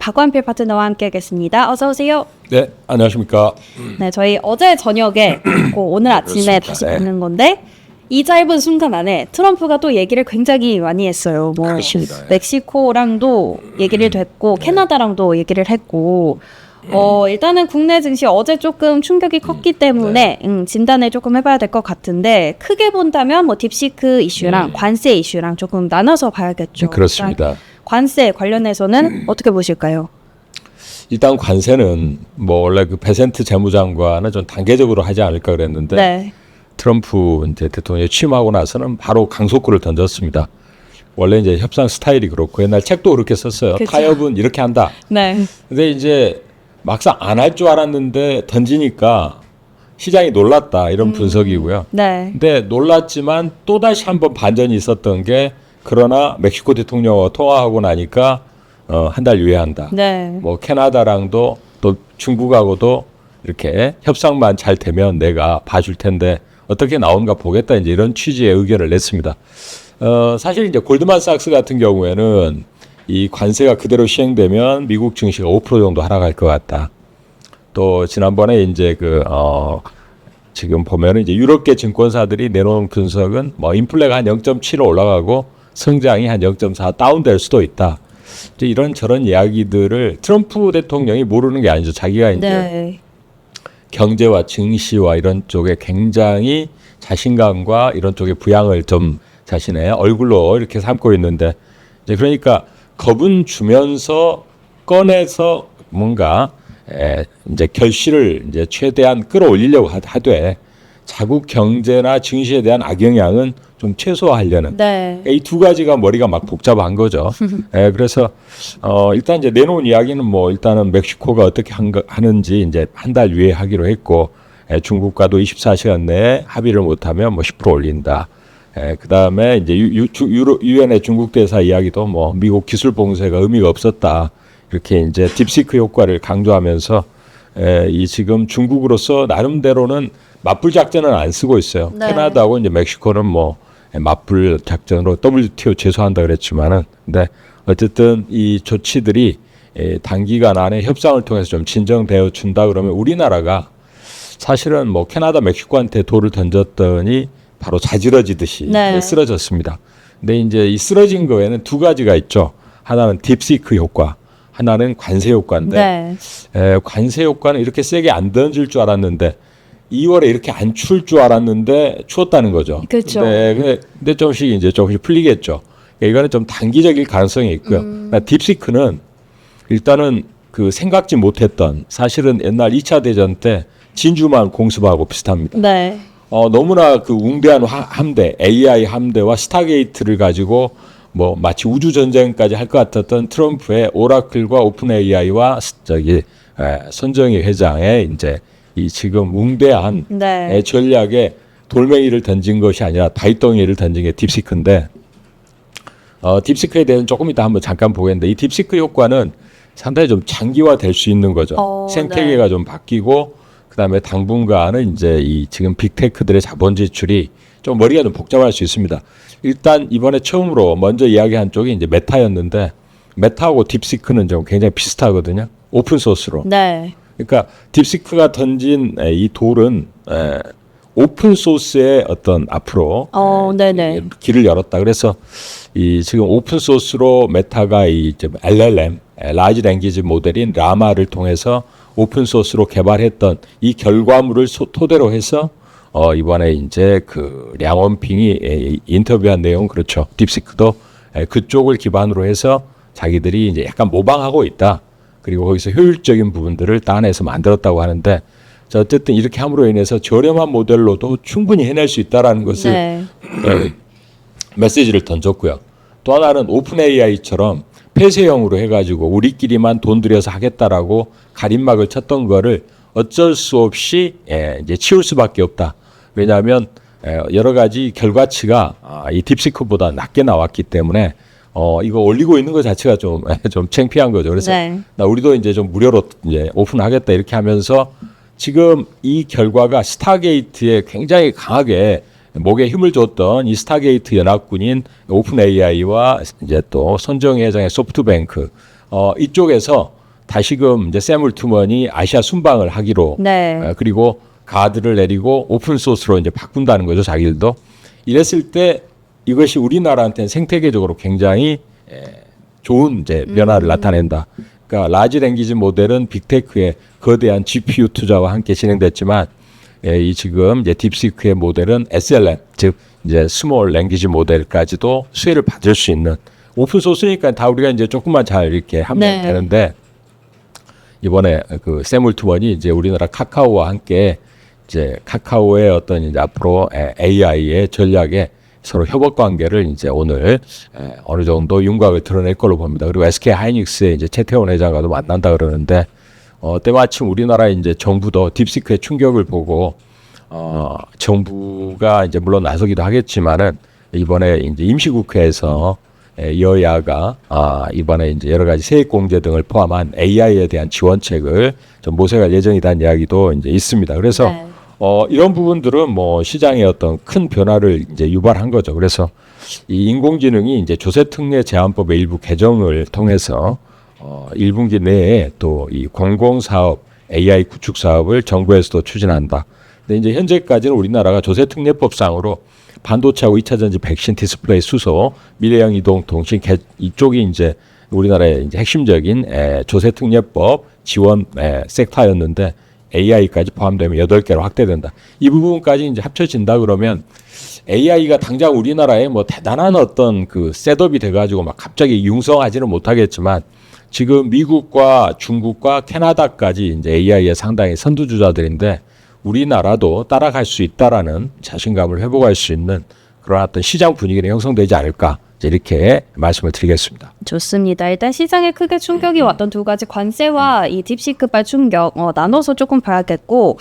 박완필 파트너와 함께하겠습니다. 어서 오세요. 네, 안녕하십니까. 네, 저희 어제 저녁에 오늘 아침에 그렇습니다. 다시 네. 보는 건데 이 짧은 순간 안에 트럼프가 또 얘기를 굉장히 많이 했어요. 뭐 그렇습니다. 멕시코랑도 얘기를 했고 캐나다랑도 얘기를 했고 일단은 국내 증시 어제 조금 충격이 컸기 때문에 진단을 조금 해봐야 될 것 같은데 크게 본다면 뭐 딥시크 이슈랑 관세 이슈랑 조금 나눠서 봐야겠죠. 그렇습니다. 일단 관세 관련해서는 어떻게 보실까요? 일단 관세는 뭐 원래 그 베센트 재무장관은 좀 단계적으로 하지 않을까 그랬는데 네. 트럼프 이제 대통령이 취임하고 나서는 바로 강속구를 던졌습니다. 원래 이제 협상 스타일이 그렇고 옛날 책도 그렇게 썼어요. 그쵸. 타협은 이렇게 한다. 네. 근데 이제 막상 안 할 줄 알았는데 던지니까 시장이 놀랐다 이런 분석이고요. 네. 근데 놀랐지만 또 다시 한번 반전이 있었던 게 그러나 멕시코 대통령과 통화하고 나니까 한 달 유예한다. 네. 뭐 캐나다랑도 또 중국하고도 이렇게 협상만 잘 되면 내가 봐줄 텐데 어떻게 나오는가 보겠다 이제 이런 취지의 의견을 냈습니다. 사실 이제 골드만삭스 같은 경우에는 이 관세가 그대로 시행되면 미국 증시가 5% 정도 하락할 것 같다. 또 지난번에 이제 지금 보면은 이제 유럽계 증권사들이 내놓은 분석은 뭐 인플레가 한 0.7 올라가고 성장이 한 0.4 다운될 수도 있다. 이제 이런 저런 이야기들을 트럼프 대통령이 모르는 게 아니죠. 자기가 이제 네. 경제와 증시와 이런 쪽에 굉장히 자신감과 이런 쪽에 부양을 좀 자신의 얼굴로 이렇게 삼고 있는데 이제 그러니까 겁은 주면서 꺼내서 뭔가 이제 결실을 이제 최대한 끌어올리려고 하되 자국 경제나 증시에 대한 악영향은 좀 최소화하려는 네. 이 두 가지가 머리가 막 복잡한 거죠. 그래서 일단 이제 내놓은 이야기는 뭐 일단은 멕시코가 어떻게 하는지 이제 한 달 유예하기로 했고 중국과도 24시간 내에 합의를 못하면 뭐 10% 올린다. 그 다음에 이제 유엔의 중국 대사 이야기도 뭐 미국 기술 봉쇄가 의미가 없었다. 이렇게 이제 딥시크 효과를 강조하면서 이 지금 중국으로서 나름대로는 맞불 작전은 안 쓰고 있어요. 네. 캐나다하고 이제 멕시코는 뭐 맞불 작전으로 WTO 제소한다 그랬지만은 근데 어쨌든 이 조치들이 단기간 안에 협상을 통해서 좀 진정되어 준다 그러면 우리나라가 사실은 뭐 캐나다, 멕시코한테 돌을 던졌더니 바로 자지러지듯이 네. 쓰러졌습니다. 근데 이제 이 쓰러진 거에는 두 가지가 있죠. 하나는 딥시크 효과, 하나는 관세 효과인데 네. 관세 효과는 이렇게 세게 안 던질 줄 알았는데 2월에 이렇게 안 추울 줄 알았는데 추웠다는 거죠. 그렇죠. 근데 조금씩 풀리겠죠. 이거는 좀 단기적일 가능성이 있고요. 그러니까 딥시크는 일단은 그 생각지 못했던 사실은 옛날 2차 대전 때 진주만 공습하고 비슷합니다. 네. 너무나 그 웅대한 함대, AI 함대와 스타게이트를 가지고 뭐 마치 우주 전쟁까지 할 것 같았던 트럼프의 오라클과 오픈 AI와 손정희 회장의 이제 이 지금 웅대한 네. 전략에 돌멩이를 던진 것이 아니라 바위덩이를 던진 게 딥시크인데 딥시크에 대해서는 조금 이따 한번 잠깐 보겠는데 이 딥시크 효과는 상당히 좀 장기화될 수 있는 거죠. 생태계가 네. 좀 바뀌고 그다음에 당분간은 이제 이 지금 빅테크들의 자본 지출이 좀 머리가 좀 복잡할 수 있습니다. 일단 이번에 처음으로 먼저 이야기한 쪽이 이제 메타였는데 메타하고 딥시크는 좀 굉장히 비슷하거든요. 오픈 소스로. 네. 그러니까 딥시크가 던진 이 돌은 오픈 소스의 어떤 앞으로 네네. 길을 열었다. 그래서 이 지금 오픈 소스로 메타가 이 LLM, 라지 랭귀지 모델인 라마를 통해서 오픈 소스로 개발했던 이 결과물을 토대로 해서 이번에 이제 그 량원핑이 인터뷰한 내용 그렇죠. 딥시크도 그쪽을 기반으로 해서 자기들이 이제 약간 모방하고 있다. 그리고 거기서 효율적인 부분들을 따내서 만들었다고 하는데 자, 어쨌든 이렇게 함으로 인해서 저렴한 모델로도 충분히 해낼 수 있다라는 것을 네. 메시지를 던졌고요. 또 하나는 오픈 AI처럼 폐쇄형으로 해가지고 우리끼리만 돈 들여서 하겠다라고 가림막을 쳤던 거를 어쩔 수 없이 이제 치울 수밖에 없다. 왜냐하면 여러 가지 결과치가 이 딥시크보다 낮게 나왔기 때문에 이거 올리고 있는 것 자체가 좀 창피한 거죠. 그래서 네. 우리도 이제 좀 무료로 이제 오픈하겠다 이렇게 하면서 지금 이 결과가 스타게이트에 굉장히 강하게 목에 힘을 줬던 이 스타게이트 연합군인 오픈 AI와 이제 또 손정희 회장의 소프트뱅크 이쪽에서 다시금 이제 샘 울트먼이 아시아 순방을 하기로 네. 그리고 가드를 내리고 오픈 소스로 이제 바꾼다는 거죠, 자기들도. 이랬을 때 이것이 우리나라한테는 생태계적으로 굉장히 좋은 이제 변화를 나타낸다. 그러니까 라지 랭귀지 모델은 빅테크의 거대한 GPU 투자와 함께 진행됐지만 이 지금 이제 딥시크의 모델은 SLM, 즉 이제 스몰 랭귀지 모델까지도 수혜를 받을 수 있는 오픈 소스니까 다 우리가 이제 조금만 잘 이렇게 하면 네. 되는데 이번에 그 샘 울트먼이 이제 우리나라 카카오와 함께 이제 카카오의 어떤 이제 앞으로 AI의 전략에 서로 협업 관계를 이제 오늘 어느 정도 윤곽을 드러낼 걸로 봅니다. 그리고 SK 하이닉스의 이제 최태원 회장과도 만난다 그러는데 때마침 우리나라 이제 정부도 딥시크의 충격을 보고 정부가 이제 물론 나서기도 하겠지만은 이번에 이제 임시국회에서 여야가 이번에 이제 여러 가지 세액 공제 등을 포함한 AI에 대한 지원책을 좀 모색할 예정이라는 이야기도 이제 있습니다. 그래서 네. 이런 부분들은 뭐 시장의 어떤 큰 변화를 이제 유발한 거죠. 그래서 이 인공지능이 이제 조세특례 제한법의 일부 개정을 통해서 1분기 내에 또 이 공공사업 AI 구축 사업을 정부에서도 추진한다. 근데 이제 현재까지는 우리나라가 조세특례법상으로 반도체하고 2차 전지, 백신, 디스플레이, 수소, 미래형 이동, 통신 이쪽이 이제 우리나라의 이제 핵심적인 조세특례법 지원 섹터였는데 AI까지 포함되면 8개로 확대된다. 이 부분까지 이제 합쳐진다 그러면 AI가 당장 우리나라에 뭐 대단한 어떤 그 셋업이 돼가지고 막 갑자기 융성하지는 못하겠지만 지금 미국과 중국과 캐나다까지 이제 AI의 상당히 선두주자들인데 우리나라도 따라갈 수 있다라는 자신감을 회복할 수 있는 그런 어떤 시장 분위기는 형성되지 않을까 이렇게 말씀을 드리겠습니다. 좋습니다. 일단 시장에 크게 충격이 왔던 두 가지 관세와 이 딥시크발 충격 나눠서 조금 봐야겠고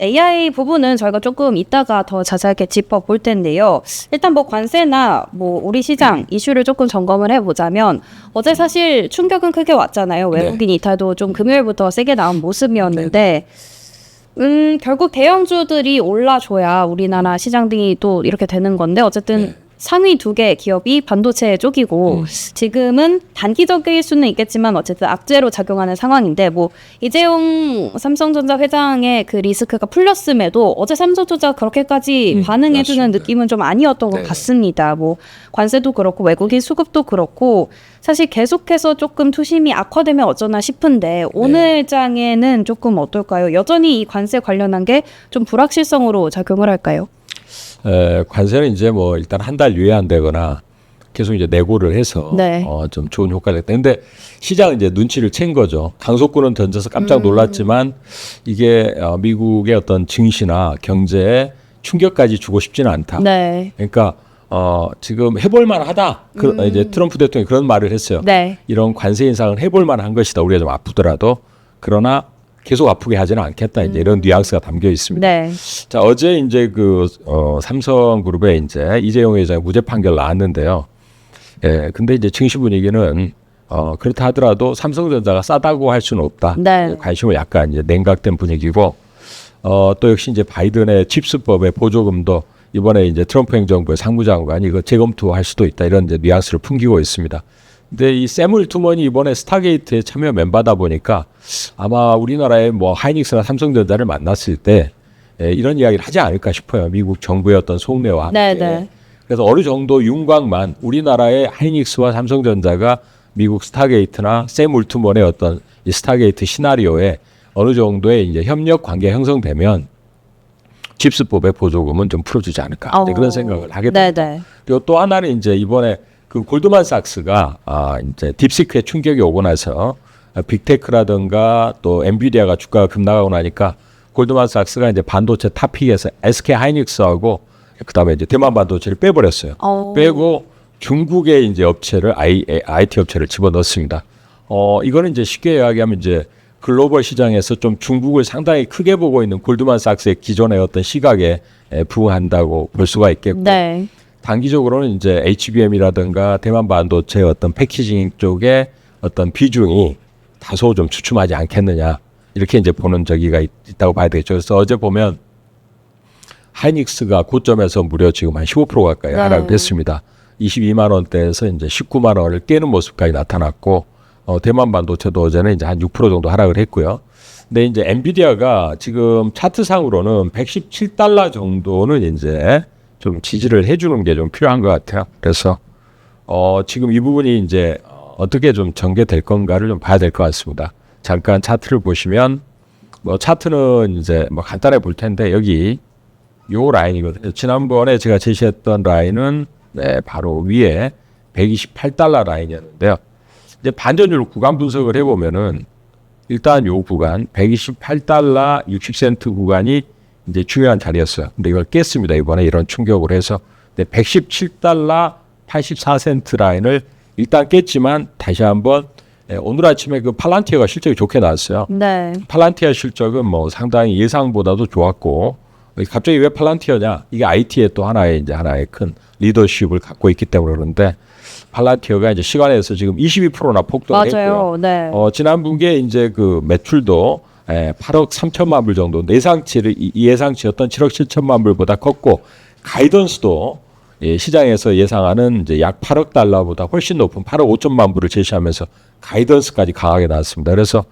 AI 부분은 저희가 조금 이따가 더 자세하게 짚어볼 텐데요. 일단 뭐 관세나 뭐 우리 시장 이슈를 조금 점검을 해보자면 어제 사실 충격은 크게 왔잖아요. 외국인 이탈도 좀 금요일부터 세게 나온 모습이었는데 결국 대형주들이 올라줘야 우리나라 시장 등이 또 이렇게 되는 건데 어쨌든 상위 2개 기업이 반도체에 쪼기고 지금은 단기적일 수는 있겠지만 어쨌든 악재로 작용하는 상황인데 뭐 이재용 삼성전자 회장의 그 리스크가 풀렸음에도 어제 삼성전자가 그렇게까지 반응해주는 맞습니다. 느낌은 좀 아니었던 것 같습니다. 뭐 관세도 그렇고 외국인 수급도 그렇고 사실 계속해서 조금 투심이 악화되면 어쩌나 싶은데 오늘 장에는 조금 어떨까요? 여전히 이 관세 관련한 게 좀 불확실성으로 작용을 할까요? 관세는 이제 뭐 일단 한 달 유예한다거나 계속 이제 내고를 해서 네. 좀 좋은 효과를 냈다. 근데 시장은 이제 눈치를 챈 거죠. 강속구는 던져서 깜짝 놀랐지만 이게 미국의 어떤 증시나 경제에 충격까지 주고 싶지는 않다. 네. 그러니까 지금 해볼 만하다. 이제 트럼프 대통령이 그런 말을 했어요. 네. 이런 관세 인상은 해볼 만한 것이다. 우리가 좀 아프더라도 그러나 계속 아프게 하지는 않겠다. 이제 이런 뉘앙스가 담겨 있습니다. 네. 자, 어제 이제 그 삼성그룹에 이제 이재용 회장의 무죄 판결 나왔는데요. 근데 이제 증시 분위기는 그렇다 하더라도 삼성전자가 싸다고 할 수는 없다. 네. 관심을 약간 이제 냉각된 분위기고 또 역시 이제 바이든의 칩스법의 보조금도 이번에 이제 트럼프 행정부의 상무장관이 이거 재검토할 수도 있다. 이런 이제 뉘앙스를 풍기고 있습니다. 근데 이 샘 울트먼이 이번에 스타게이트에 참여 멤버다 보니까 아마 우리나라의 뭐 하이닉스나 삼성전자를 만났을 때 이런 이야기를 하지 않을까 싶어요. 미국 정부의 어떤 속내와 함께. 네. 그래서 어느 정도 윤곽만 우리나라의 하이닉스와 삼성전자가 미국 스타게이트나 샘 울트먼의 어떤 이 스타게이트 시나리오에 어느 정도의 이제 협력 관계 형성되면 칩스법의 보조금은 좀 풀어주지 않을까 이제 그런 생각을 하게 됩니다. 네네. 그리고 또 하나는 이제 이번에 그 골드만삭스가 이제 딥시크에 충격이 오고 나서 빅테크라든가 또 엔비디아가 주가가 급락하고 나니까 골드만삭스가 이제 반도체 탑픽에서 SK 하이닉스하고 그다음에 이제 대만 반도체를 빼버렸어요. 빼고 중국의 이제 업체를 IT 업체를 집어넣습니다. 이거는 이제 쉽게 이야기하면 이제 글로벌 시장에서 좀 중국을 상당히 크게 보고 있는 골드만삭스의 기존의 어떤 시각에 부응한다고 볼 수가 있겠고. 네. 단기적으로는 이제 HBM이라든가 대만 반도체 어떤 패키징 쪽에 어떤 비중이 다소 좀 주춤하지 않겠느냐 이렇게 이제 보는 저기가 있다고 봐야 되겠죠. 그래서 어제 보면 하이닉스가 고점에서 무려 지금 한 15% 가까이 하락을 했습니다. 22만 원대에서 이제 19만 원을 깨는 모습까지 나타났고 대만 반도체도 어제는 이제 한 6% 정도 하락을 했고요. 근데 이제 엔비디아가 지금 차트상으로는 117달러 정도는 이제 좀 지지를 해주는 게 좀 필요한 것 같아요. 그래서 지금 이 부분이 이제 어떻게 좀 전개될 건가를 좀 봐야 될 것 같습니다. 잠깐 차트를 보시면 뭐 차트는 이제 뭐 간단해 볼 텐데 여기 요 라인이거든요. 지난번에 제가 제시했던 라인은 네, 바로 위에 128달러 라인이었는데요. 이제 반전율 구간 분석을 해보면은 일단 요 구간 128달러 60센트 구간이 이제 중요한 자리였어요. 근데 이걸 깼습니다. 이번에 이런 충격을 해서 117달러 84센트 라인을 일단 깼지만 다시 한번 오늘 아침에 그 팔란티어가 실적이 좋게 나왔어요. 네. 팔란티어 실적은 뭐 상당히 예상보다도 좋았고 갑자기 왜 팔란티어냐? 이게 IT의 또 하나의 큰 리더십을 갖고 있기 때문에 그런데 팔란티어가 이제 시간에서 지금 22%나 폭등을 맞아요. 했고요. 네. 지난 분기에 이제 그 매출도 8억 3천만 불 정도 예상치였던 7억 7천만 불보다 컸고 가이던스도 시장에서 예상하는 이제 약 8억 달러보다 훨씬 높은 8억 5천만 불을 제시하면서 가이던스까지 강하게 나왔습니다. 그래서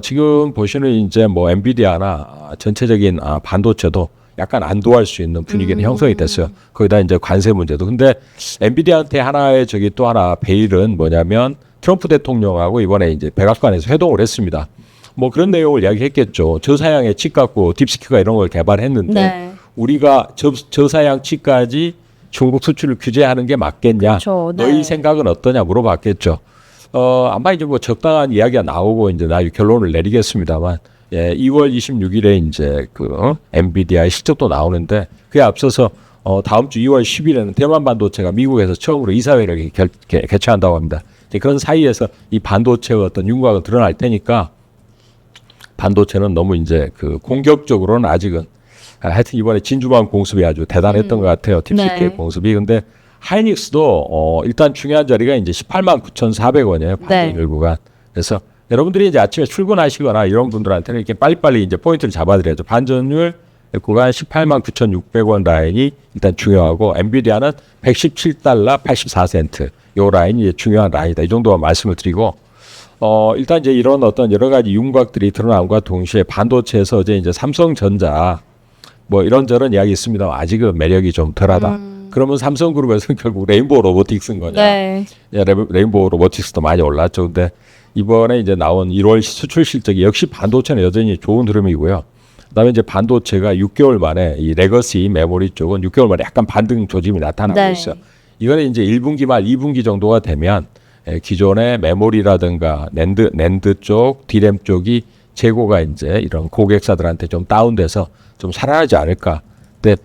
지금 보시는 이제 뭐 엔비디아나 전체적인 반도체도 약간 안도할 수 있는 분위기는 형성이 됐어요. 거기다 이제 관세 문제도. 근데 엔비디아한테 하나의 또 하나 베일은 뭐냐면 트럼프 대통령하고 이번에 이제 백악관에서 회동을 했습니다. 뭐 그런 내용을 이야기했겠죠. 저사양의 칩 갖고 딥시크가 이런 걸 개발했는데 네. 우리가 저사양 칩까지 중국 수출을 규제하는 게 맞겠냐? 그렇죠. 네. 너희 생각은 어떠냐 물어봤겠죠. 아마 이제 뭐 적당한 이야기가 나오고 이제 나중에 결론을 내리겠습니다만, 2월 26일에 이제 엔비디아의 실적도 나오는데 그에 앞서서 다음 주 2월 10일에는 대만 반도체가 미국에서 처음으로 이사회를 개최한다고 합니다. 이제 그런 사이에서 이 반도체의 어떤 윤곽은 드러날 테니까 반도체는 너무 이제 공격적으로는 아직은 하여튼 이번에 진주만 공습이 아주 대단했던 것 같아요. 딥시크의 네. 공습이. 근데 하이닉스도 일단 중요한 자리가 이제 18만 9,400원이에요. 반전율 구간. 그래서 여러분들이 이제 아침에 출근하시거나 이런 분들한테는 이렇게 빨리빨리 이제 포인트를 잡아드려야죠. 반전율 구간 18만 9,600원 라인이 일단 중요하고 엔비디아는 117달러 84센트 요 라인이 이제 중요한 라인이다. 이 정도만 말씀을 드리고 일단 이제 이런 어떤 여러 가지 윤곽들이 드러남과 동시에 반도체에서 이제 삼성전자 뭐 이런저런 이야기 있습니다. 아직은 매력이 좀 덜하다. 그러면 삼성그룹에서는 결국 레인보우 로보틱스인 거냐? 네. 레인보우 로보틱스도 많이 올랐죠. 근데 이번에 이제 나온 1월 수출 실적이 역시 반도체는 여전히 좋은 흐름이고요. 그다음에 이제 반도체가 6개월 만에 이 레거시 메모리 쪽은 6개월 만에 약간 반등 조짐이 나타나고 네. 있어요. 이거는 이제 1분기 말 2분기 정도가 되면 기존의 메모리라든가 낸드 쪽, 디램 쪽이 재고가 이제 이런 고객사들한테 좀 다운돼서 좀 살아나지 않을까. 근데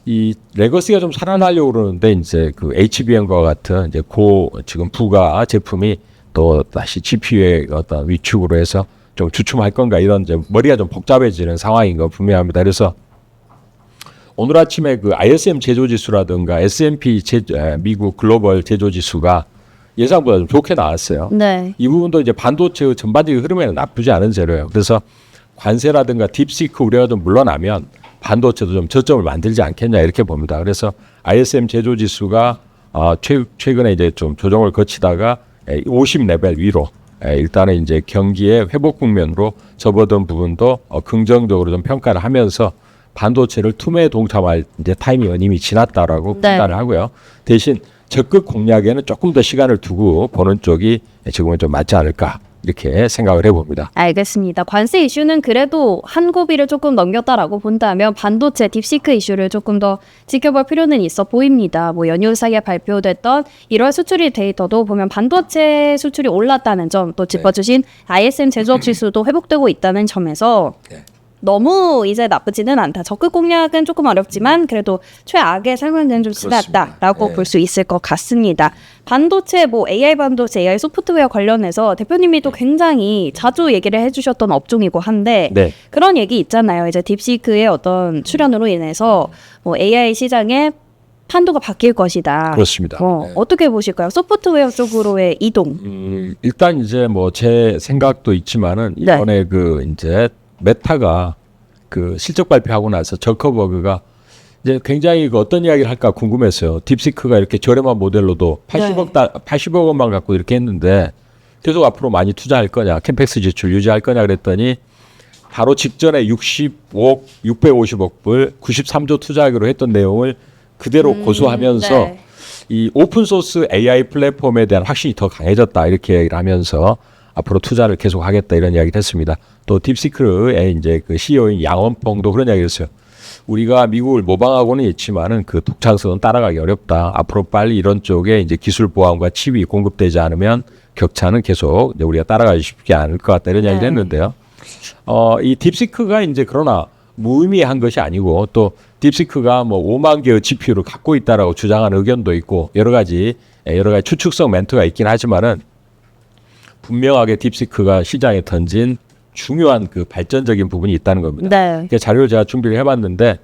이 레거시가 좀 살아나려고 그러는데 이제 HBM과 같은 이제 지금 부가 제품이 또 다시 GPU의 어떤 위축으로 해서 좀 주춤할 건가 이런 이제 머리가 좀 복잡해지는 상황인 거 분명합니다. 그래서 오늘 아침에 ISM 제조지수라든가 S&P 미국 글로벌 제조지수가 예상보다 좀 좋게 나왔어요. 네. 이 부분도 이제 반도체의 전반적인 흐름에는 나쁘지 않은 재료예요. 그래서 관세라든가 딥시크 우려가 좀 물러나면 반도체도 좀 저점을 만들지 않겠냐 이렇게 봅니다. 그래서 ISM 제조지수가 최근에 이제 좀 조정을 거치다가 50레벨 위로 일단은 이제 경기의 회복 국면으로 접어든 부분도 긍정적으로 좀 평가를 하면서 반도체를 투매에 동참할 이제 타이밍은 이미 지났다라고 네. 판단을 하고요. 대신 적극 공략에는 조금 더 시간을 두고 보는 쪽이 지금은 좀 맞지 않을까 이렇게 생각을 해봅니다. 알겠습니다. 관세 이슈는 그래도 한 고비를 조금 넘겼다라고 본다면 반도체 딥시크 이슈를 조금 더 지켜볼 필요는 있어 보입니다. 뭐 연휴 사이에 발표됐던 1월 수출입 데이터도 보면 반도체 수출이 올랐다는 점 또 짚어주신 ISM 제조업 지수도 회복되고 있다는 점에서 너무 이제 나쁘지는 않다. 적극 공략은 조금 어렵지만 그래도 최악의 상황은 좀 지났다라고 네. 볼 수 있을 것 같습니다. 반도체, 뭐 AI 반도체, AI 소프트웨어 관련해서 대표님이 또 굉장히 자주 얘기를 해주셨던 업종이고 한데 네. 그런 얘기 있잖아요. 이제 딥시크의 어떤 출현으로 인해서 뭐 AI 시장에 판도가 바뀔 것이다. 그렇습니다. 네. 어떻게 보실까요? 소프트웨어 쪽으로의 이동. 일단 이제 뭐 제 생각도 있지만은 네. 이번에 이제 메타가 실적 발표하고 나서 저커버그가 이제 굉장히 어떤 이야기를 할까 궁금했어요. 딥시크가 이렇게 저렴한 모델로도 80억 원만 갖고 이렇게 했는데 계속 앞으로 많이 투자할 거냐, 캠펙스 지출 유지할 거냐 그랬더니 바로 직전에 650억 불 93조 투자하기로 했던 내용을 그대로 고수하면서 네. 이 오픈소스 AI 플랫폼에 대한 확신이 더 강해졌다 이렇게 얘기를 하면서 앞으로 투자를 계속하겠다 이런 이야기를 했습니다. 또 딥시크의 이제 그 CEO인 양원펑도 그런 이야기를 했어요. 우리가 미국을 모방하고는 있지만은 그 독창성은 따라가기 어렵다. 앞으로 빨리 이런 쪽에 이제 기술 보안과 칩이 공급되지 않으면 격차는 계속 이제 우리가 따라가기 쉽지 않을 것 같다 이런 이야기를 했는데요. 이 딥시크가 이제 그러나 무의미한 것이 아니고 또 딥시크가 뭐 5만 개의 GPU를 갖고 있다라고 주장하는 의견도 있고 여러 가지 추측성 멘트가 있긴 하지만은 분명하게 딥시크가 시장에 던진 중요한 그 발전적인 부분이 있다는 겁니다. 네. 그 자료를 제가 준비를 해봤는데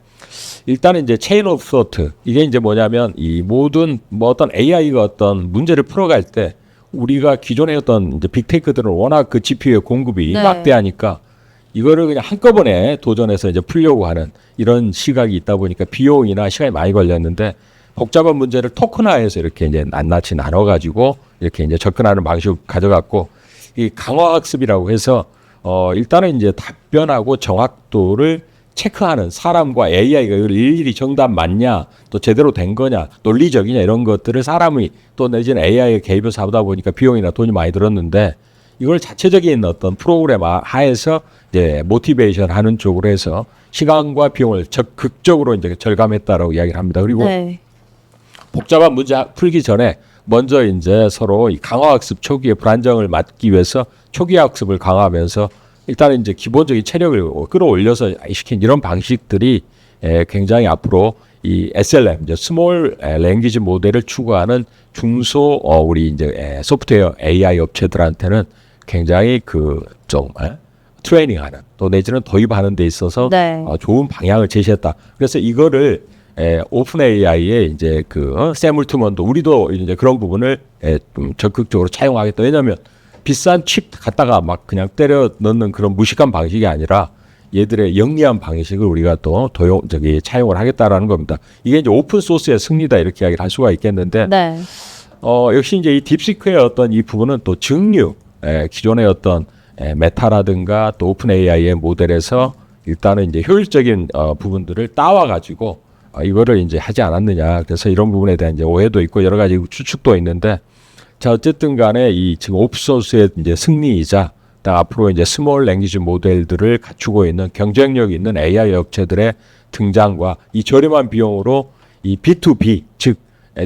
일단은 이제 체인 오브 소트 이게 이제 뭐냐면 이 모든 뭐 어떤 AI가 어떤 문제를 풀어갈 때 우리가 기존의 어떤 이제 빅테이크들은 워낙 그 GPU의 공급이 네. 막대하니까 이거를 그냥 한꺼번에 도전해서 이제 풀려고 하는 이런 시각이 있다 보니까 비용이나 시간이 많이 걸렸는데 복잡한 문제를 토큰화해서 이렇게 이제 낱낱이 나눠가지고 이렇게 이제 접근하는 방식을 가져갔고 이 강화학습이라고 해서 일단은 이제 답변하고 정확도를 체크하는 사람과 AI가 일일이 정답 맞냐 또 제대로 된 거냐 논리적이냐 이런 것들을 사람이 또 내지는 AI에 개입해서 하다 보니까 비용이나 돈이 많이 들었는데 이걸 자체적인 어떤 프로그램 하에서 이제 모티베이션 하는 쪽으로 해서 시간과 비용을 적극적으로 이제 절감했다라고 이야기를 합니다. 그리고 네. 복잡한 문제 풀기 전에 먼저 이제 서로 이 강화학습 초기의 불안정을 막기 위해서 초기 학습을 강화하면서 일단은 이제 기본적인 체력을 끌어올려서 시킨 이런 방식들이 굉장히 앞으로 이 SLM, 이제 스몰 랭귀지 모델을 추구하는 중소 우리 이제 소프트웨어 AI 업체들한테는 굉장히 그 정말 트레이닝하는 또 내지는 도입하는 데 있어서 네. 좋은 방향을 제시했다. 그래서 이거를 오픈 AI의 이제 그 샘 울트먼도 우리도 이제 그런 부분을 좀 적극적으로 차용하겠다. 왜냐하면 비싼 칩 갖다가 막 그냥 때려 넣는 그런 무식한 방식이 아니라 얘들의 영리한 방식을 우리가 또 차용을 하겠다라는 겁니다. 이게 이제 오픈 소스의 승리다 이렇게 이야기를 할 수가 있겠는데 네. 역시 이제 이 딥시크의 어떤 이 부분은 또 증류 기존의 어떤 메타라든가 또 오픈 AI의 모델에서 일단은 이제 효율적인 부분들을 따와 가지고 이거를 이제 하지 않았느냐. 그래서 이런 부분에 대한 이제 오해도 있고 여러 가지 추측도 있는데 자 어쨌든 간에 이 지금 오픈소스의 이제 승리이자 앞으로 이제 스몰 랭귀지 모델들을 갖추고 있는 경쟁력 있는 AI 업체들의 등장과 이 저렴한 비용으로 이 B2B 즉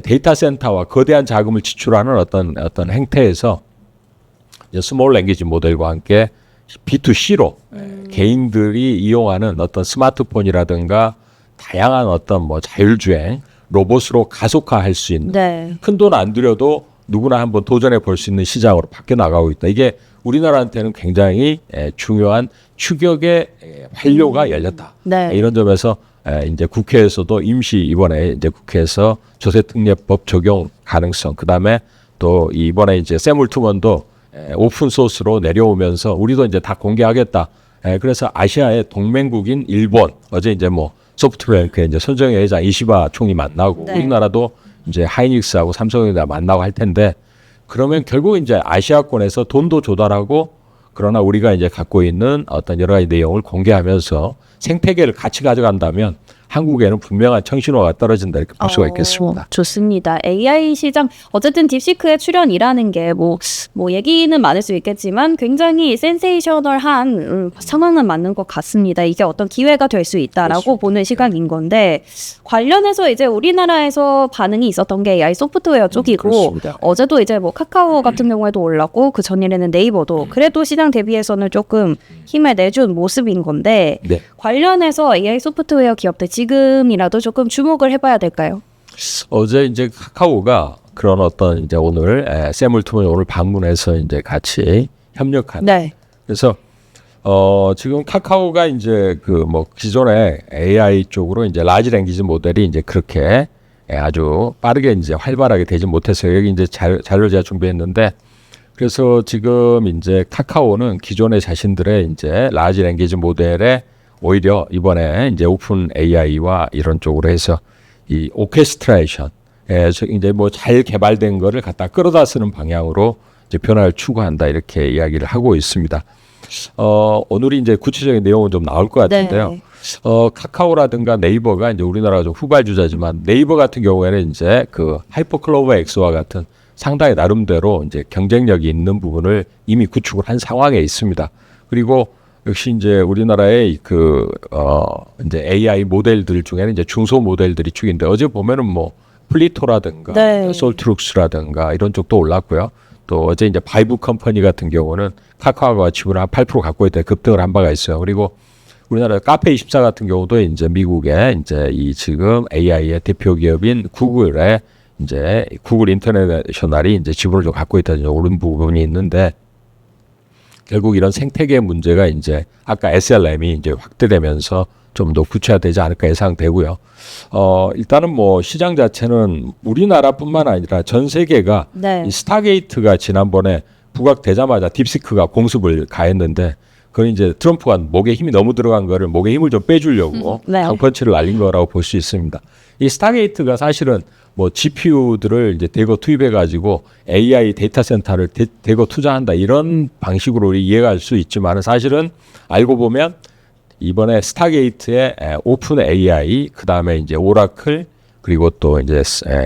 데이터 센터와 거대한 자금을 지출하는 어떤 행태에서 이제 스몰 랭귀지 모델과 함께 B2C로 개인들이 이용하는 어떤 스마트폰이라든가 다양한 어떤 뭐 자율주행 로봇으로 가속화할 수 있는 네. 큰 돈 안 들여도 누구나 한번 도전해 볼 수 있는 시장으로 바뀌어 나가고 있다. 이게 우리나라한테는 굉장히 중요한 추격의 활로가 열렸다. 네. 이런 점에서 이제 국회에서도 임시 이번에 이제 국회에서 조세특례법 적용 가능성, 그다음에 또 이번에 이제 샘 울트먼도 오픈 소스로 내려오면서 우리도 이제 다 공개하겠다. 그래서 아시아의 동맹국인 일본 어제 이제 뭐 소프트뱅크 이제 손정혜 회장 이시바 총리 만나고 네. 우리나라도 이제 하이닉스하고 삼성이나 만나고 할 텐데 그러면 결국 이제 아시아권에서 돈도 조달하고 그러나 우리가 이제 갖고 있는 어떤 여러 가지 내용을 공개하면서 생태계를 같이 가져간다면 한국에는 분명한 청신호가 떨어진다 이렇게 볼 수가 있겠습니다. 좋습니다. AI 시장 어쨌든 딥시크의 출연이라는 게 뭐 얘기는 많을 수 있겠지만 굉장히 센세이셔널한 상황은 맞는 것 같습니다. 이게 어떤 기회가 될 수 있다라고 그렇습니다. 보는 시각인 건데 관련해서 이제 우리나라에서 반응이 있었던 게 AI 소프트웨어 쪽이고 그렇습니다. 어제도 이제 뭐 카카오 같은 경우에도 올랐고 그 전일에는 네이버도 그래도 시장 대비해서는 조금 힘을 내준 모습인 건데 네. 관련해서 AI 소프트웨어 기업들 지금이라도 조금 주목을 해봐야 될까요? 어제 이제 카카오가 그런 어떤 이제 오늘 샘 울트먼이 오늘 방문해서 이제 같이 협력하는. 네. 그래서 지금 카카오가 이제 그 뭐 기존의 AI 쪽으로 이제 라지 랭귀지 모델이 이제 그렇게 아주 빠르게 이제 활발하게 되지 못해서 여기 이제 자료 제가 준비했는데 그래서 지금 이제 카카오는 기존의 자신들의 이제 라지 랭귀지 모델에 오히려 이번에 이제 오픈 AI와 이런 쪽으로 해서 이 오케스트레이션, 이제 뭐 잘 개발된 거를 갖다 끌어다 쓰는 방향으로 이제 변화를 추구한다 이렇게 이야기를 하고 있습니다. 오늘이 이제 구체적인 내용은 좀 나올 것 같은데요. 네. 카카오라든가 네이버가 이제 우리나라가 좀 후발주자지만 네이버 같은 경우에는 이제 그 하이퍼클로버 X와 같은 상당히 나름대로 이제 경쟁력이 있는 부분을 이미 구축을 한 상황에 있습니다. 그리고 역시 이제 우리나라의 이제 AI 모델들 중에는 이제 중소 모델들이 축인데 어제 보면은 뭐 플리토라든가 네. 솔트룩스라든가 이런 쪽도 올랐고요. 또 어제 이제 바이브 컴퍼니 같은 경우는 카카오가 지분을 한 8% 갖고 있다 급등을 한 바가 있어요. 그리고 우리나라 카페24 같은 경우도 이제 미국의 이제 이 지금 AI의 대표 기업인 구글의 이제 구글 인터내셔널이 이제 지분을 좀 갖고 있다는 오른 부분이 있는데 결국 이런 생태계 문제가 이제 아까 SLM이 이제 확대되면서 좀 더 구체화되지 않을까 예상되고요. 일단은 뭐 시장 자체는 우리나라뿐만 아니라 전 세계가 네. 이 스타게이트가 지난번에 부각되자마자 딥시크가 공습을 가했는데 그건 이제 트럼프가 목에 힘이 너무 들어간 거를 목에 힘을 좀 빼주려고 네. 강펀치를 날린 거라고 볼 수 있습니다. 이 스타게이트가 사실은 뭐 GPU들을 이제 대거 투입해 가지고 AI 데이터 센터를 대거 투자한다 이런 방식으로 우리 이해가 할 수 있지만 사실은 알고 보면 이번에 스타게이트의 오픈 AI 그다음에 이제 오라클 그리고 또 이제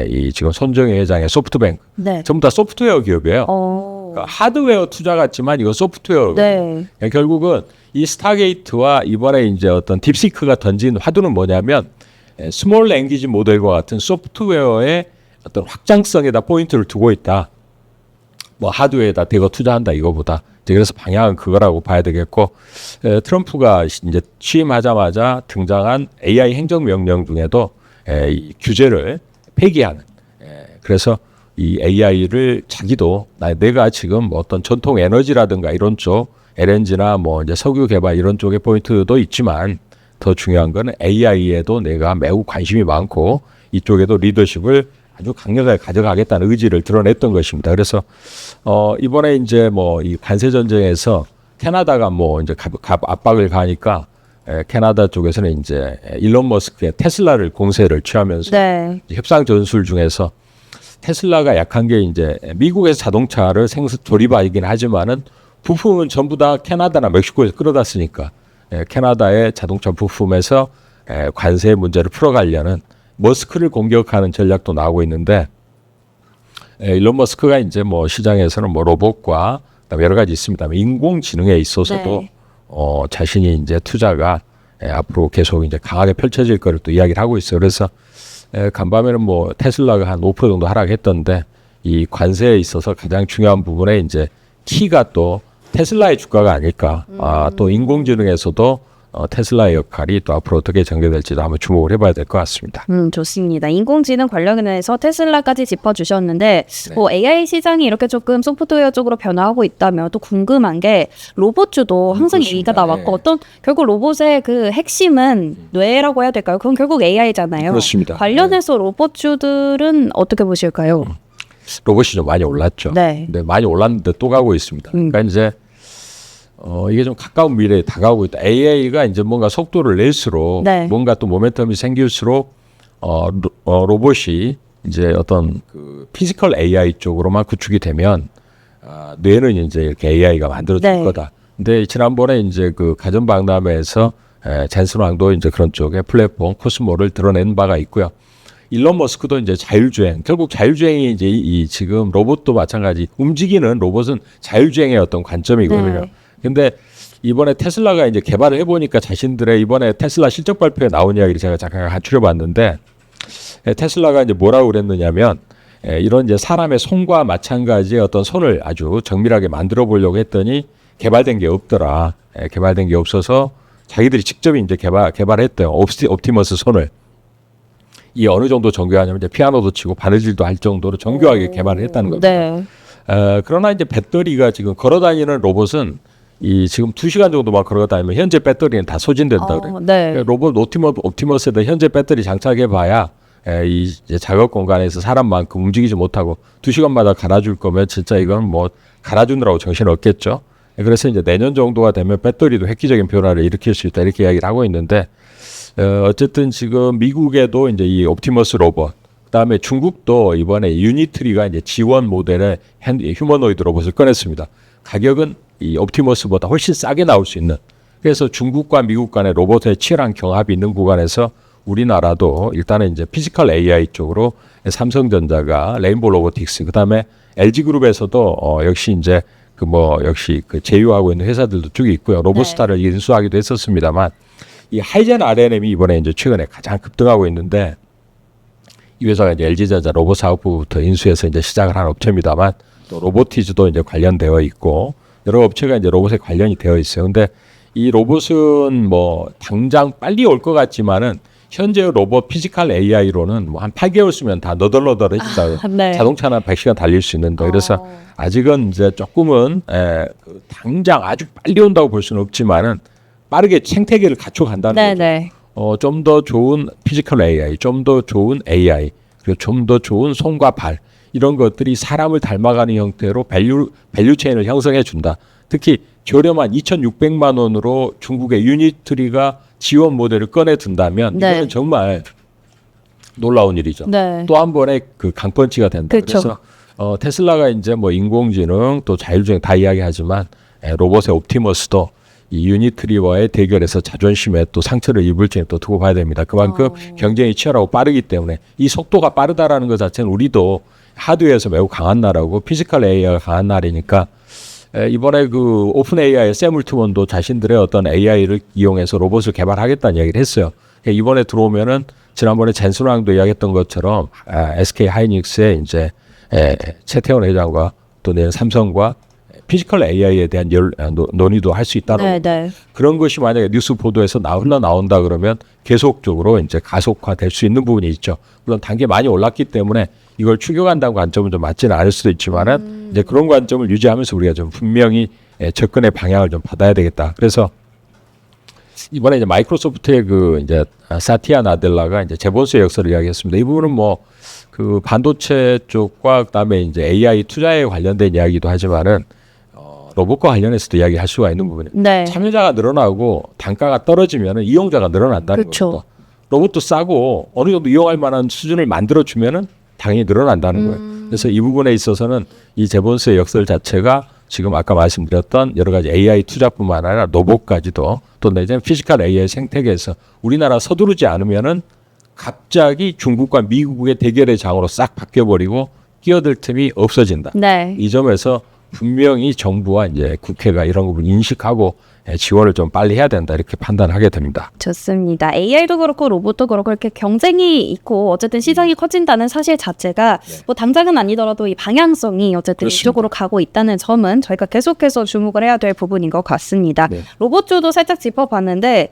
이 지금 손정혜 회장의 소프트뱅크 네. 전부 다 소프트웨어 기업이에요. 그러니까 하드웨어 투자 같지만 이거 소프트웨어. 네. 그러니까 결국은 이 스타게이트와 이번에 이제 어떤 딥시크가 던진 화두는 뭐냐면 스몰 랭귀지 모델과 같은 소프트웨어의 어떤 확장성에다 포인트를 두고 있다. 뭐 하드웨어에다 대거 투자한다 이거보다. 이제 그래서 방향은 그거라고 봐야 되겠고 트럼프가 이제 취임하자마자 등장한 AI 행정명령 중에도 이 규제를 폐기하는. 그래서 이 AI를 자기도 내가 지금 뭐 어떤 전통 에너지라든가 이런 쪽 LNG나 뭐 이제 석유 개발 이런 쪽의 포인트도 있지만 더 중요한 거는 AI에도 내가 매우 관심이 많고 이쪽에도 리더십을 아주 강력하게 가져가겠다는 의지를 드러냈던 것입니다. 그래서 이번에 이제 뭐 이 관세 전쟁에서 캐나다가 뭐 이제 압박을 가니까 캐나다 쪽에서는 이제 일론 머스크의 테슬라를 공세를 취하면서 네. 협상 전술 중에서 테슬라가 약한 게 이제 미국에서 자동차를 조립하긴 하지만은 부품은 전부 다 캐나다나 멕시코에서 끌어다 쓰니까 캐나다의 자동차 부품에서 관세 문제를 풀어가려는 머스크를 공격하는 전략도 나오고 있는데 일론 머스크가 이제 뭐 시장에서는 뭐 로봇과 그다음에 여러 가지 있습니다. 인공지능에 있어서도 네. 자신이 이제 투자가 앞으로 계속 이제 강하게 펼쳐질 거를 또 이야기를 하고 있어요. 그래서 간밤에는 뭐 테슬라가 한 5% 정도 하락했던데 이 관세에 있어서 가장 중요한 부분에 이제 키가 또 테슬라의 주가가 아닐까. 또 인공지능에서도 테슬라의 역할이 또 앞으로 어떻게 전개될지도 한번 주목을 해봐야 될 것 같습니다. 좋습니다. 인공지능 관련해서 테슬라까지 짚어주셨는데 뭐 AI 시장이 이렇게 조금 소프트웨어 쪽으로 변화하고 있다면 또 궁금한 게 로봇주도 항상 얘기가 나왔고 어떤 결국 로봇의 그 핵심은 뇌라고 해야 될까요? 그건 결국 AI잖아요. 그렇습니다. 관련해서 로봇주들은 어떻게 보실까요? 로봇이 좀 많이 올랐죠. 네. 근데 많이 올랐는데 또 가고 있습니다. 그러니까 이제 이게 좀 가까운 미래에 다가오고 있다. AI가 이제 뭔가 속도를 낼수록 네. 뭔가 또 모멘텀이 생길수록 로봇이 이제 어떤 그 피지컬 AI 쪽으로만 구축이 되면 뇌는 이제 이렇게 AI가 만들어질 네. 거다. 근데 지난번에 이제 그 가전박람회에서 젠슨 왕도 이제 그런 쪽에 플랫폼 코스모를 드러낸 바가 있고요. 일론 머스크도 이제 자율주행, 결국 자율주행이 이제 이 지금 로봇도 마찬가지 움직이는 로봇은 자율주행의 어떤 관점이거든요. 네. 근데 이번에 테슬라가 이제 개발을 해보니까 자신들의 이번에 테슬라 실적 발표에 나온 이야기를 제가 잠깐 갖추려봤는데 테슬라가 이제 뭐라고 그랬느냐면 이런 이제 사람의 손과 마찬가지의 어떤 손을 아주 정밀하게 만들어 보려고 했더니 개발된 게 없더라. 개발된 게 없어서 자기들이 직접 이제 개발했대요. 옵티머스 손을. 이 어느 정도 정교하냐면 이제 피아노도 치고 바느질도 할 정도로 정교하게 개발을 했다는 겁니다. 네. 그러나 이제 배터리가 지금 걸어다니는 로봇은 이 지금 2시간 정도만 걸어다니면 현재 배터리는 다 소진된다 그래요. 네. 로봇 옵티머스에다 현재 배터리 장착해봐야 이 이제 작업 공간에서 사람만큼 움직이지 못하고 2시간마다 갈아줄 거면 진짜 이건 뭐 갈아주느라고 정신 없겠죠. 그래서 이제 내년 정도가 되면 배터리도 획기적인 변화를 일으킬 수 있다 이렇게 이야기를 하고 있는데 어쨌든 지금 미국에도 이제 이 옵티머스 로봇 그다음에 중국도 이번에 유니트리가 이제 지원 모델의 휴머노이드 로봇을 꺼냈습니다. 가격은 이 옵티머스보다 훨씬 싸게 나올 수 있는. 그래서 중국과 미국 간의 로봇의 치열한 경합이 있는 구간에서 우리나라도 일단은 이제 피지컬 AI 쪽으로 삼성전자가 레인보우 로보틱스, 그다음에 LG그룹에서도 역시 이제 역시 제휴하고 있는 회사들도 쭉 있고요. 로보스타를 인수하기도 했었습니다만 이 하이젠 RNM이 이번에 이제 최근에 가장 급등하고 있는데 이 회사가 이제 LG전자 로봇 사업부부터 인수해서 이제 시작을 한 업체입니다만 또 로보티즈도 이제 관련되어 있고 여러 업체가 이제 로봇에 관련이 되어 있어요. 근데 이 로봇은 뭐 당장 빨리 올 것 같지만은 현재 로봇 피지컬 AI로는 뭐 한 8개월 쓰면 다 너덜너덜해진다. 네. 자동차는 100시간 달릴 수 있는데 그래서 아직은 이제 조금은 당장 아주 빨리 온다고 볼 수는 없지만은 빠르게 생태계를 갖춰간다는 거죠. 좀 더 좋은 피지컬 AI, 좀 더 좋은 AI, 그리고 좀 더 좋은 손과 발 이런 것들이 사람을 닮아가는 형태로 밸류 체인을 형성해 준다. 특히 저렴한 2,600만 원으로 중국의 유니트리가 지원 모델을 꺼내 둔다면 이거는 정말 놀라운 일이죠. 또 한 번의 그 강펀치가 된다. 그쵸. 그래서 테슬라가 이제 뭐 인공지능 또 자율주행 다 이야기하지만 로봇의 옵티머스도 이 유니트리와의 대결에서 자존심에 또 상처를 입을 점을 또 두고 봐야 됩니다. 그만큼 경쟁이 치열하고 빠르기 때문에 이 속도가 빠르다라는 것 자체는 우리도 하드웨어에서 매우 강한 나라고 피지컬 AI가 강한 나라니까 이번에 그 오픈 AI의 샘 울트먼도 자신들의 어떤 AI를 이용해서 로봇을 개발하겠다는 이야기를 했어요. 이번에 들어오면은 지난번에 젠슨왕도 이야기했던 것처럼 SK 하이닉스의 이제 최태원 회장과 또 내일 삼성과 피지컬 AI에 대한 논의도 할 수 있다는 그런 것이 만약에 뉴스 보도에서 흘러나온다 그러면 계속적으로 이제 가속화될 수 있는 부분이 있죠. 물론 단계 많이 올랐기 때문에 이걸 추격한다는 관점은 좀 맞지는 않을 수도 있지만은 이제 그런 관점을 유지하면서 우리가 좀 분명히 접근의 방향을 좀 받아야 되겠다. 그래서 이번에 이제 마이크로소프트의 그 이제 사티아 나델라가 이제 제본스의 역사를 이야기했습니다. 이 부분은 뭐 그 반도체 쪽과 그다음에 이제 AI 투자에 관련된 이야기도 하지만은 로봇과 관련해서도 이야기할 수가 있는 부분이에요. 참여자가 늘어나고 단가가 떨어지면은 이용자가 늘어난다는 거죠. 로봇도 싸고 어느 정도 이용할 만한 수준을 만들어주면은 당연히 늘어난다는 거예요. 그래서 이 부분에 있어서는 이 제본스의 역설 자체가 지금 아까 말씀드렸던 여러 가지 AI 투자뿐만 아니라 로봇까지도 또 내지는 피지컬 AI 생태계에서 우리나라 서두르지 않으면은 갑자기 중국과 미국의 대결의 장으로 싹 바뀌어버리고 끼어들 틈이 없어진다. 이 점에서 분명히 정부와 이제 국회가 이런 부분을 인식하고 지원을 좀 빨리 해야 된다 이렇게 판단하게 됩니다. 좋습니다. AI도 그렇고 로봇도 그렇고 이렇게 경쟁이 있고 어쨌든 시장이 커진다는 사실 자체가 뭐 당장은 아니더라도 이 방향성이 어쨌든 그렇습니다. 이쪽으로 가고 있다는 점은 저희가 계속해서 주목을 해야 될 부분인 것 같습니다. 로봇주도 살짝 짚어봤는데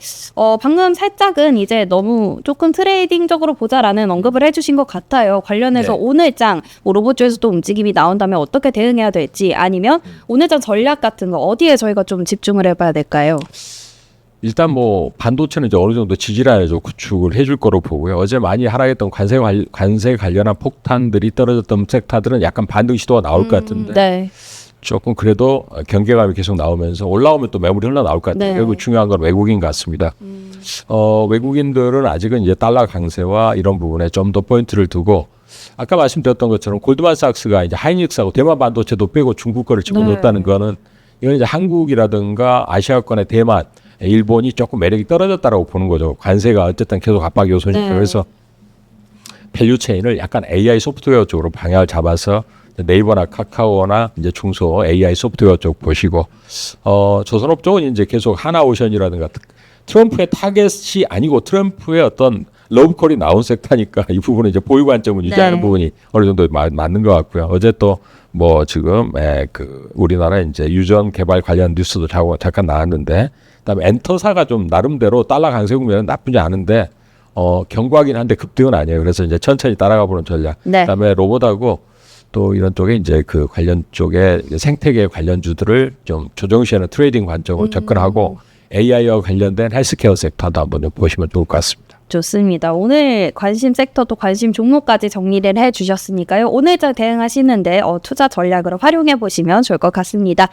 방금 살짝은 이제 너무 조금 트레이딩적으로 보자라는 언급을 해주신 것 같아요. 관련해서 오늘장 뭐 로봇주에서도 움직임이 나온다면 어떻게 대응해야 될지 아니면 오늘장 전략 같은 거 어디에 저희가 좀 집중을 해봐야 될까요? 일단 뭐 반도체는 이제 어느 정도 지지라인을 좀 구축을 해줄 거로 보고요. 어제 많이 하락했던 관세 관련한 폭탄들이 떨어졌던 섹터들은 약간 반등 시도가 나올 것 같은데 조금 그래도 경계감이 계속 나오면서 올라오면 또 매물이 흘러나올 것 같아요. 그리고 중요한 건 외국인 같습니다. 외국인들은 아직은 이제 달러 강세와 이런 부분에 좀 더 포인트를 두고 아까 말씀드렸던 것처럼 골드만삭스가 이제 하이닉스하고 대만 반도체도 빼고 중국 거를 집어넣었다는 거는 이건 이제 한국이라든가 아시아권의 대만, 일본이 조금 매력이 떨어졌다라고 보는 거죠. 관세가 어쨌든 계속 압박 요소니까. 그래서 밸류 체인을 약간 AI 소프트웨어 쪽으로 방향을 잡아서 네이버나 카카오나 이제 중소 AI 소프트웨어 쪽 보시고 조선업 쪽은 이제 계속 하나오션이라든가 트럼프의 타겟이 아니고 트럼프의 어떤 러브콜이 나온 섹터니까 이 부분은 이제 보유 관점을 유지하는 부분이 어느 정도 맞는 것 같고요. 어제 또 뭐 지금 그 우리나라 이제 유전 개발 관련 뉴스도 잠깐 나왔는데, 그다음에 엔터사가 좀 나름대로 달러 강세 국면은 나쁘지 않은데 견고하긴 한데 급등은 아니에요. 그래서 이제 천천히 따라가 보는 전략. 그다음에 로봇하고 또 이런 쪽에 이제 그 관련 쪽에 생태계 관련주들을 좀 조정시하는 트레이딩 관점으로 접근하고 AI와 관련된 헬스케어 섹터도 한번 보시면 좋을 것 같습니다. 좋습니다. 오늘 관심 섹터도 관심 종목까지 정리를 해주셨으니까요. 오늘장 대응하시는데 투자 전략으로 활용해 보시면 좋을 것 같습니다.